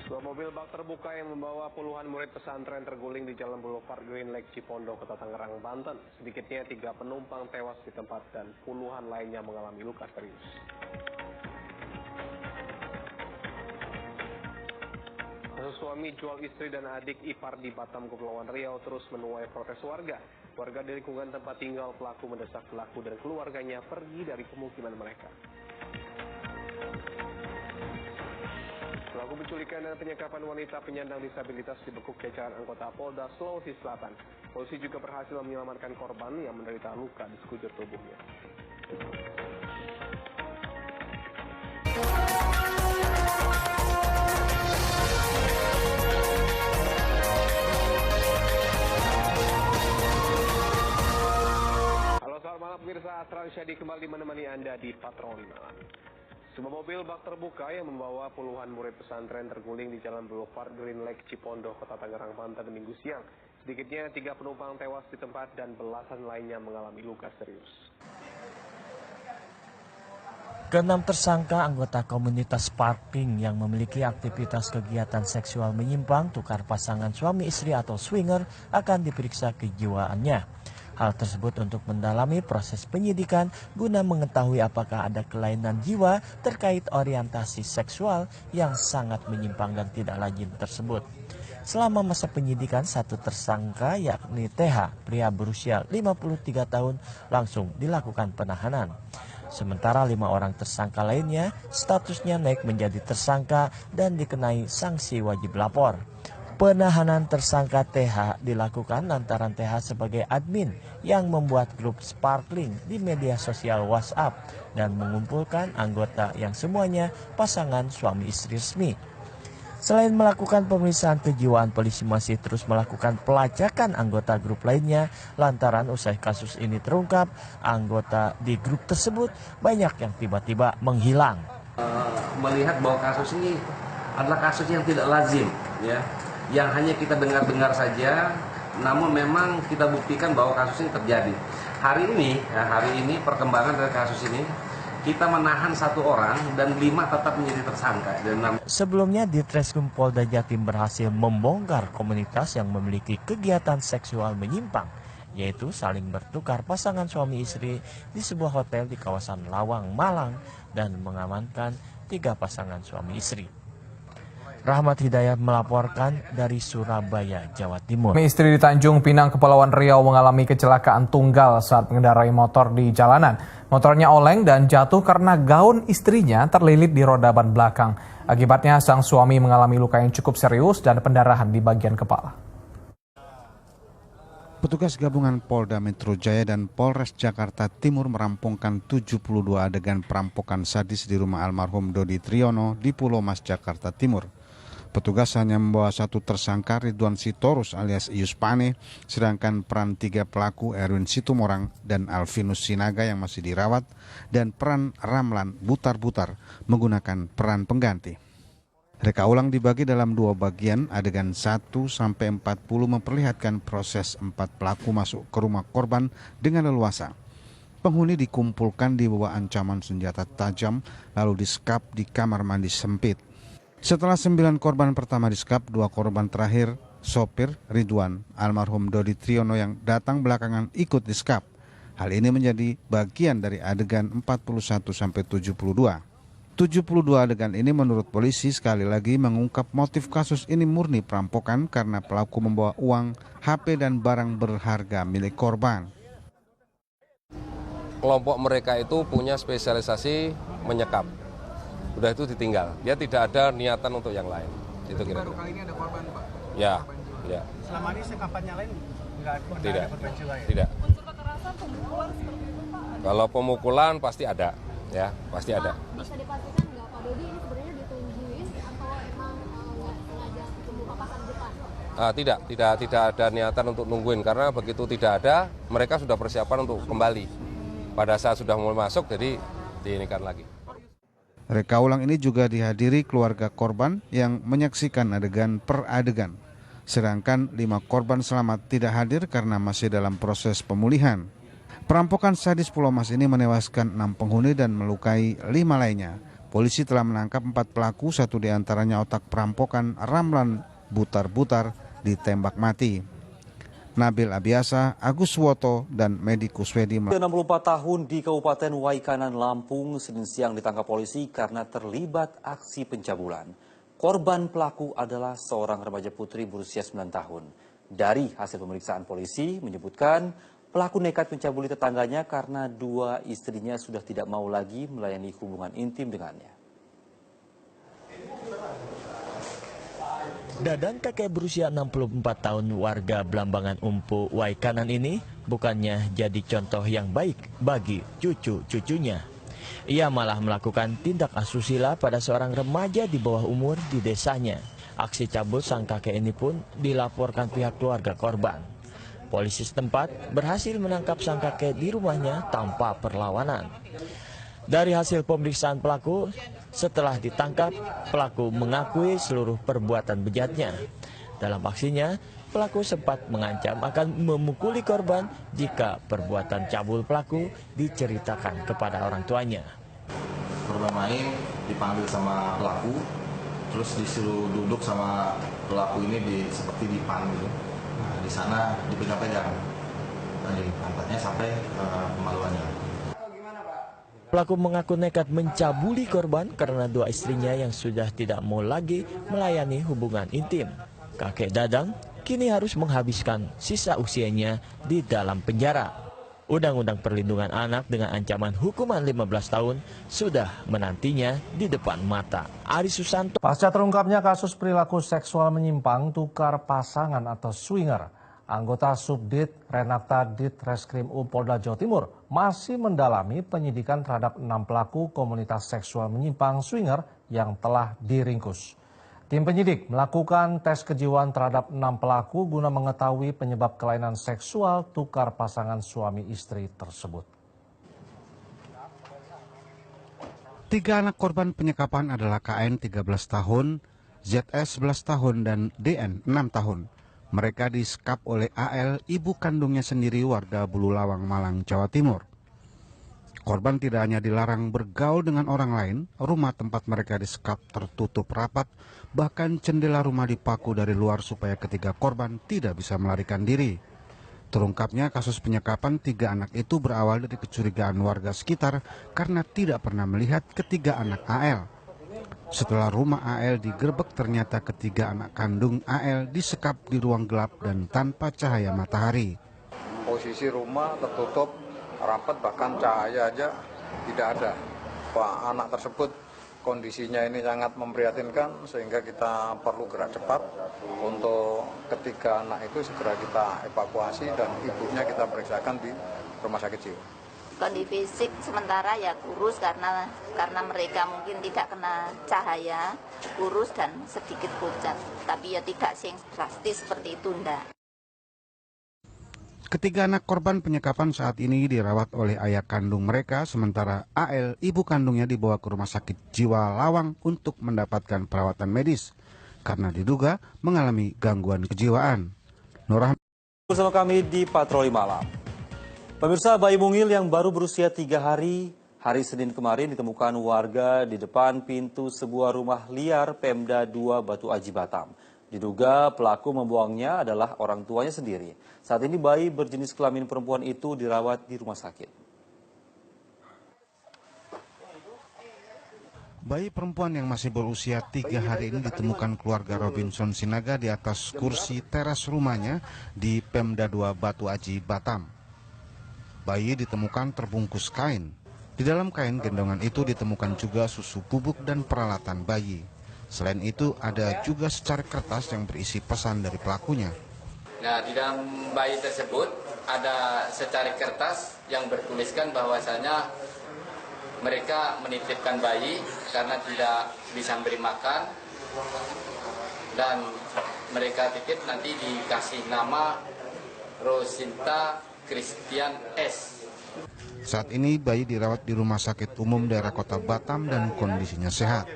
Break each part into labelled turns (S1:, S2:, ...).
S1: Dua mobil bak terbuka yang membawa puluhan murid pesantren terguling di Jalan Boulevard Green Lake Cipondo, Kota Tangerang, Banten. Sedikitnya 3 penumpang tewas di tempat dan puluhan lainnya mengalami luka serius. Kasus suami jual istri dan adik ipar di Batam, Kepulauan Riau terus menuai protes warga. Warga di lingkungan tempat tinggal pelaku mendesak pelaku dan keluarganya pergi dari pemukiman mereka. Pelaku penculikan dan penyekapan wanita penyandang disabilitas dibekuk jajaran anggota Polda Sulawesi Selatan. Polisi juga berhasil menyelamatkan korban yang menderita luka di sekujur tubuhnya. Halo, selamat malam pemirsa. Astra Syadi kembali menemani Anda di Patroli Malam. Sebuah mobil bak terbuka yang membawa puluhan murid pesantren terguling di Jalan Boulevard Green Lake Cipondo, Kota Tangerang, Banten Minggu siang. Sedikitnya 3 penumpang tewas di tempat dan belasan lainnya mengalami luka serius.
S2: Keenam tersangka anggota komunitas parking yang memiliki aktivitas kegiatan seksual menyimpang tukar pasangan suami istri atau swinger akan diperiksa kejiwaannya. Hal tersebut untuk mendalami proses penyidikan guna mengetahui apakah ada kelainan jiwa terkait orientasi seksual yang sangat menyimpang dan tidak lazim tersebut. Selama masa penyidikan, satu tersangka yakni TH, pria berusia 53 tahun, langsung dilakukan penahanan. Sementara 5 orang tersangka lainnya statusnya naik menjadi tersangka dan dikenai sanksi wajib lapor. Penahanan tersangka TH dilakukan lantaran TH sebagai admin yang membuat grup sparkling di media sosial WhatsApp dan mengumpulkan anggota yang semuanya pasangan suami istri resmi. Selain melakukan pemeriksaan kejiwaan, polisi masih terus melakukan pelacakan anggota grup lainnya lantaran usai kasus ini terungkap, anggota di grup tersebut banyak yang tiba-tiba menghilang.
S3: Melihat bahwa kasus ini adalah kasus yang tidak lazim, ya, yang hanya kita dengar-dengar saja, namun memang kita buktikan bahwa kasus ini terjadi. Hari ini perkembangan dari kasus ini, kita menahan 1 orang dan 5 tetap menjadi tersangka.
S2: Sebelumnya, Ditreskrim Polda Jatim berhasil membongkar komunitas yang memiliki kegiatan seksual menyimpang, yaitu saling bertukar pasangan suami istri di sebuah hotel di kawasan Lawang, Malang, dan mengamankan 3 pasangan suami istri. Rahmat Hidayat melaporkan dari Surabaya, Jawa Timur.
S4: Istri di Tanjung Pinang, Kepulauan Riau mengalami kecelakaan tunggal saat mengendarai motor di jalanan. Motornya oleng dan jatuh karena gaun istrinya terlilit di roda ban belakang. Akibatnya sang suami mengalami luka yang cukup serius dan pendarahan di bagian kepala.
S5: Petugas gabungan Polda Metro Jaya dan Polres Jakarta Timur merampungkan 72 adegan perampokan sadis di rumah almarhum Dodi Triyono di Pulau Mas, Jakarta Timur. Petugas hanya membawa 1 tersangka, Ridwan Sitorus alias Ius Pane, sedangkan peran 3 pelaku Erwin Situmorang dan Alvinus Sinaga yang masih dirawat, dan peran Ramlan Butar-Butar menggunakan peran pengganti. Reka ulang dibagi dalam 2 bagian, adegan 1-40 memperlihatkan proses 4 pelaku masuk ke rumah korban dengan leluasa. Penghuni dikumpulkan di bawah ancaman senjata tajam, lalu disekap di kamar mandi sempit. Setelah 9 korban pertama disekap, 2 korban terakhir, sopir Ridwan, almarhum Dodi Triyono yang datang belakangan ikut disekap. Hal ini menjadi bagian dari adegan 41-72. 72 adegan ini menurut polisi sekali lagi mengungkap motif kasus ini murni perampokan karena pelaku membawa uang, HP dan barang berharga milik korban.
S6: Kelompok mereka itu punya spesialisasi menyekap. Udah itu ditinggal. Dia tidak ada niatan untuk yang lain. Itu kira-kira.
S7: Baru kali ini ada korban, Pak?
S6: Ya,
S7: korban
S6: ya.
S7: Selama ini sekapannya lain nggak
S6: tidak,
S7: ada korban jiwa ya?
S6: Tidak.
S8: Unsur kekerasan pemukulan seperti itu, Pak?
S6: Kalau pemukulan pasti ada, ya, pasti ada.
S8: Bisa dipastikan nggak Pak Dodi ini sebenarnya ditungguin atau emang nggak sengaja membuka pasar depan?
S6: Tidak ada niatan untuk nungguin karena begitu tidak ada, mereka sudah persiapan untuk kembali. Pada saat sudah mulai masuk, jadi diinikan lagi.
S5: Reka ulang ini juga dihadiri keluarga korban yang menyaksikan adegan per adegan. Sedangkan 5 korban selamat tidak hadir karena masih dalam proses pemulihan. Perampokan sadis Pulau Mas ini menewaskan 6 penghuni dan melukai 5 lainnya. Polisi telah menangkap 4 pelaku, 1 diantaranya otak perampokan Ramlan Butar-Butar ditembak mati. Nabil Abiasa, Agus Woto, dan Medi Kuswedi.
S9: 64 tahun di Kabupaten Waikanan, Lampung, Senin siang ditangkap polisi karena terlibat aksi pencabulan. Korban pelaku adalah seorang remaja putri berusia 9 tahun. Dari hasil pemeriksaan polisi menyebutkan pelaku nekat mencabuli tetangganya karena 2 istrinya sudah tidak mau lagi melayani hubungan intim dengannya.
S2: Dadang, kakek berusia 64 tahun warga Blambangan Umpu, Waikanan ini bukannya jadi contoh yang baik bagi cucu-cucunya. Ia malah melakukan tindak asusila pada seorang remaja di bawah umur di desanya. Aksi cabul sang kakek ini pun dilaporkan pihak keluarga korban. Polisi setempat berhasil menangkap sang kakek di rumahnya tanpa perlawanan. Dari hasil pemeriksaan pelaku, setelah ditangkap, pelaku mengakui seluruh perbuatan bejatnya. Dalam aksinya, pelaku sempat mengancam akan memukuli korban jika perbuatan cabul pelaku diceritakan kepada orang tuanya.
S10: Korban main dipanggil sama pelaku, terus disuruh duduk sama pelaku ini seperti dipanggil. Nah, di sana dipegang-pegang, angkatnya sampai kemaluannya.
S2: Pelaku mengaku nekat mencabuli korban karena 2 istrinya yang sudah tidak mau lagi melayani hubungan intim. Kakek Dadang kini harus menghabiskan sisa usianya di dalam penjara. Undang-Undang Perlindungan Anak dengan ancaman hukuman 15 tahun sudah menantinya di depan mata. Ari Susanto.
S11: Pasca terungkapnya kasus perilaku seksual menyimpang tukar pasangan atau swinger, anggota Subdit Renakta Ditreskrim Polda Jawa Timur masih mendalami penyidikan terhadap 6 pelaku komunitas seksual menyimpang swinger yang telah diringkus. Tim penyidik melakukan tes kejiwaan terhadap 6 pelaku guna mengetahui penyebab kelainan seksual tukar pasangan suami istri tersebut.
S5: 3 anak korban penyekapan adalah KN 13 tahun, ZS 11 tahun, dan DN 6 tahun. Mereka disekap oleh AL, ibu kandungnya sendiri warga Bululawang, Malang, Jawa Timur. Korban tidak hanya dilarang bergaul dengan orang lain, rumah tempat mereka disekap tertutup rapat, bahkan jendela rumah dipaku dari luar supaya ketiga korban tidak bisa melarikan diri. Terungkapnya kasus penyekapan 3 anak itu berawal dari kecurigaan warga sekitar karena tidak pernah melihat ketiga anak AL. Setelah rumah AL digerebek, ternyata ketiga anak kandung AL disekap di ruang gelap dan tanpa cahaya matahari.
S12: Posisi rumah tertutup rapat, bahkan cahaya aja tidak ada. Pak, anak tersebut kondisinya ini sangat memprihatinkan sehingga kita perlu gerak cepat untuk ketiga anak itu segera kita evakuasi dan ibunya kita periksakan di rumah sakit jiwa.
S13: Kondisi fisik sementara ya kurus karena mereka mungkin tidak kena cahaya, kurus dan sedikit pucat. Tapi ya tidak sing drastis seperti itu, enggak.
S5: Ketiga anak korban penyekapan saat ini dirawat oleh ayah kandung mereka, sementara AL, ibu kandungnya, dibawa ke rumah sakit jiwa Lawang untuk mendapatkan perawatan medis karena diduga mengalami gangguan kejiwaan. Nurah
S9: bersama kami di Patroli Malam. Pemirsa, bayi mungil yang baru berusia 3 hari Senin kemarin ditemukan warga di depan pintu sebuah rumah liar Pemda 2 Batu Aji Batam. Diduga pelaku membuangnya adalah orang tuanya sendiri. Saat ini bayi berjenis kelamin perempuan itu dirawat di rumah sakit.
S5: Bayi perempuan yang masih berusia 3 hari ini ditemukan keluarga Robinson Sinaga di atas kursi teras rumahnya di Pemda 2 Batu Aji Batam. Bayi ditemukan terbungkus kain. Di dalam kain gendongan itu ditemukan juga susu bubuk dan peralatan bayi. Selain itu ada juga secari kertas yang berisi pesan dari pelakunya.
S14: Nah, di dalam bayi tersebut ada secari kertas yang bertuliskan bahwasanya mereka menitipkan bayi karena tidak bisa memberi makan dan mereka titip nanti dikasih nama Rosinta Christian S.
S5: Saat ini bayi dirawat di Rumah Sakit Umum Daerah Kota Batam dan kondisinya sehat.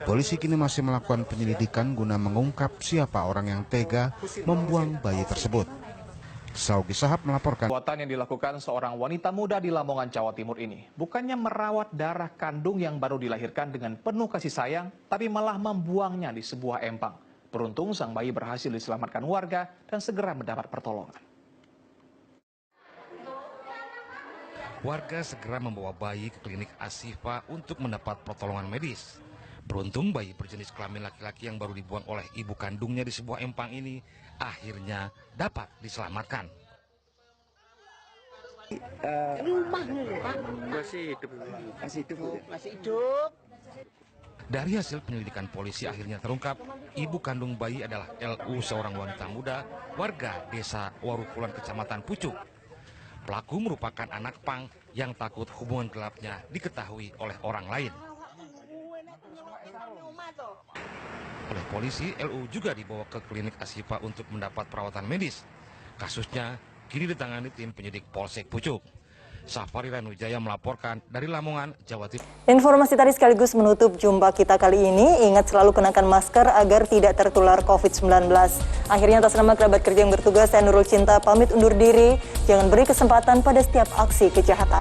S5: Polisi kini masih melakukan penyelidikan guna mengungkap siapa orang yang tega membuang bayi tersebut. Saugi Sahab melaporkan.
S15: Perbuatan yang dilakukan seorang wanita muda di Lamongan, Jawa Timur ini bukannya merawat darah kandung yang baru dilahirkan dengan penuh kasih sayang, tapi malah membuangnya di sebuah empang. Beruntung sang bayi berhasil diselamatkan warga dan segera mendapat pertolongan.
S16: Warga segera membawa bayi ke klinik Ashifa untuk mendapat pertolongan medis. Beruntung bayi berjenis kelamin laki-laki yang baru dibuang oleh ibu kandungnya di sebuah empang ini akhirnya dapat diselamatkan.
S17: Masih hidup.
S16: Dari hasil penyelidikan polisi akhirnya terungkap, ibu kandung bayi adalah LU, seorang wanita muda, warga desa Warukulan, Kecamatan Pucuk. Pelaku merupakan anak pang yang takut hubungan gelapnya diketahui oleh orang lain. Oleh polisi, LU juga dibawa ke klinik Ashifa untuk mendapat perawatan medis. Kasusnya kini ditangani tim penyidik Polsek Pucuk. Safari Ranujaya melaporkan dari Lamongan, Jawa Timur.
S18: Informasi tadi sekaligus menutup jumpa kita kali ini. Ingat selalu kenakan masker agar tidak tertular COVID-19. Akhirnya atas nama kerabat kerja yang bertugas, saya Nurul Cinta pamit undur diri. Jangan beri kesempatan pada setiap aksi kejahatan.